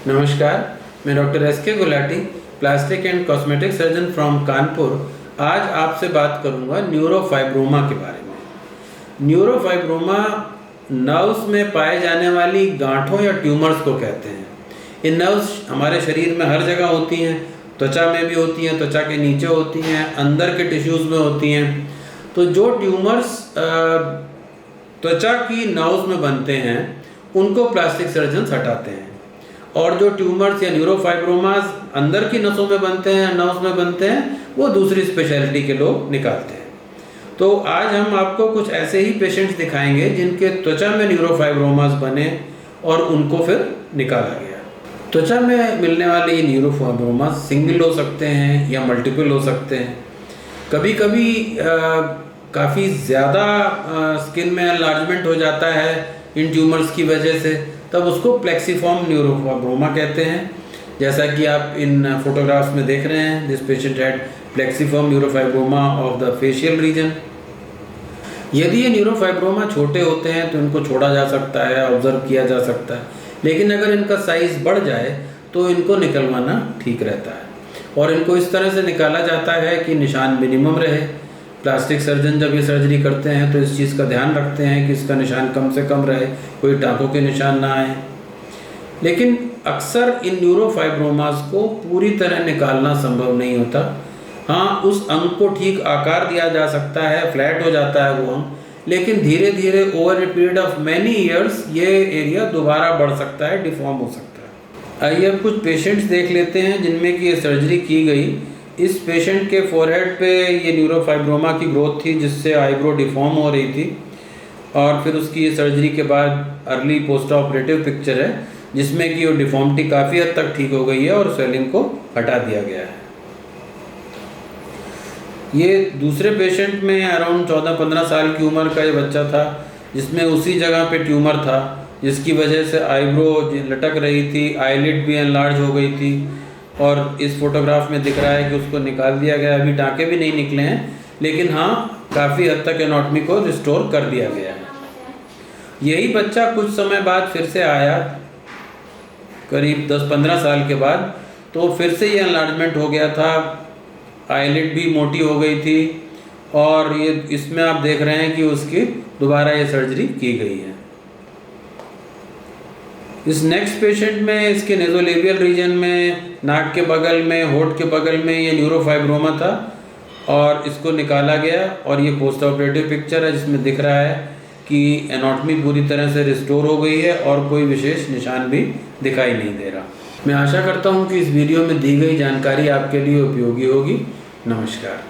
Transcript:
नमस्कार, मैं doctor S K. Gulati, plastic and cosmetic surgeon from Kanpur. आज आपसे बात करूंगा न्यूरोफाइब्रोमा के बारे में। न्यूरोफाइब्रोमा नर्व्स में पाए जाने वाली गांठों या ट्यूमर्स को कहते हैं। ये नर्व्स हमारे शरीर में हर जगह होती हैं, त्वचा में भी होती हैं, त्वचा के नीचे होती हैं, अंदर के टिश्यूज़ में होती हैं। तो जो ट्यूमर्स त्वचा की नर्व्स में बनते हैं उनको प्लास्टिक सर्जन्स हटाते हैं, और जो ट्यूमर्स या न्यूरोफाइब्रोमास अंदर की नसों में बनते हैं, नर्व्स में बनते हैं, वो दूसरी स्पेशलिटी के लोग निकालते हैं। तो आज हम आपको कुछ ऐसे ही पेशेंट्स दिखाएंगे जिनके त्वचा में न्यूरोफाइब्रोमास बने और उनको फिर निकाला गया। त्वचा में मिलने वाले ये न्यूरोफाइब्रोमास सिंगल हो सकते हैं या मल्टीपल हो सकते हैं। कभी कभी काफ़ी ज़्यादा स्किन में एनलार्जमेंट हो जाता है इन ट्यूमर्स की वजह से, तब उसको प्लेक्सीफॉर्म न्यूरोफाइब्रोमा कहते हैं। जैसा कि आप इन फोटोग्राफ्स में देख रहे हैं, this patient had plexiform neurofibroma of the facial region. यदि ये न्यूरोफाइब्रोमा छोटे होते हैं तो इनको छोड़ा जा सकता है, ऑब्जर्व किया जा सकता है, लेकिन अगर इनका साइज़ बढ़ जाए तो इनको निकलवाना ठीक रहता है। और इनको इस तरह से निकाला जाता है कि निशान मिनिमम रहे। प्लास्टिक सर्जन जब ये सर्जरी करते हैं तो इस चीज़ का ध्यान रखते हैं कि इसका निशान कम से कम रहे, कोई टाँकों के निशान ना आए। लेकिन अक्सर इन न्यूरोफाइब्रोमास को पूरी तरह निकालना संभव नहीं होता। हाँ, उस अंग को ठीक आकार दिया जा सकता है, फ्लैट हो जाता है वो अंग, लेकिन धीरे धीरे over a period of many years ये एरिया दोबारा बढ़ सकता है, डिफॉर्म हो सकता है। आइए अब कुछ पेशेंट्स देख लेते हैं जिनमें कि ये सर्जरी की गई। इस पेशेंट के फोरहेड पे ये न्यूरोफाइब्रोमा की ग्रोथ थी जिससे आईब्रो डिफॉर्म हो रही थी, और फिर उसकी ये सर्जरी के बाद अर्ली पोस्ट ऑपरेटिव पिक्चर है जिसमें कि वो डिफॉर्मिटी काफ़ी हद तक ठीक हो गई है और स्वेलिंग को हटा दिया गया है। ये दूसरे पेशेंट में अराउंड 14-15 साल की उम्र का ये बच्चा था जिसमें उसी जगह पे ट्यूमर था जिसकी वजह से आईब्रो लटक रही थी, आईलिड भी एनलार्ज हो गई थी, और इस फोटोग्राफ में दिख रहा है कि उसको निकाल दिया गया। अभी टाँके भी नहीं निकले हैं, लेकिन हाँ काफ़ी हद तक एनाटॉमी को रिस्टोर कर दिया गया है। यही बच्चा कुछ समय बाद फिर से आया, करीब 10-15 साल के बाद, तो फिर से ये एनलार्जमेंट हो गया था, आईलिड भी मोटी हो गई थी, और ये इसमें आप देख रहे हैं कि उसकी दोबारा ये सर्जरी की गई है। इस नेक्स्ट पेशेंट में इसके नेज़ोलेबियल रीजन में, नाक के बगल में, होंठ के बगल में ये न्यूरोफाइब्रोमा था और इसको निकाला गया, और ये पोस्ट ऑपरेटिव पिक्चर है जिसमें दिख रहा है कि एनाटॉमी पूरी तरह से रिस्टोर हो गई है और कोई विशेष निशान भी दिखाई नहीं दे रहा। मैं आशा करता हूँ कि इस वीडियो में दी गई जानकारी आपके लिए उपयोगी होगी। नमस्कार।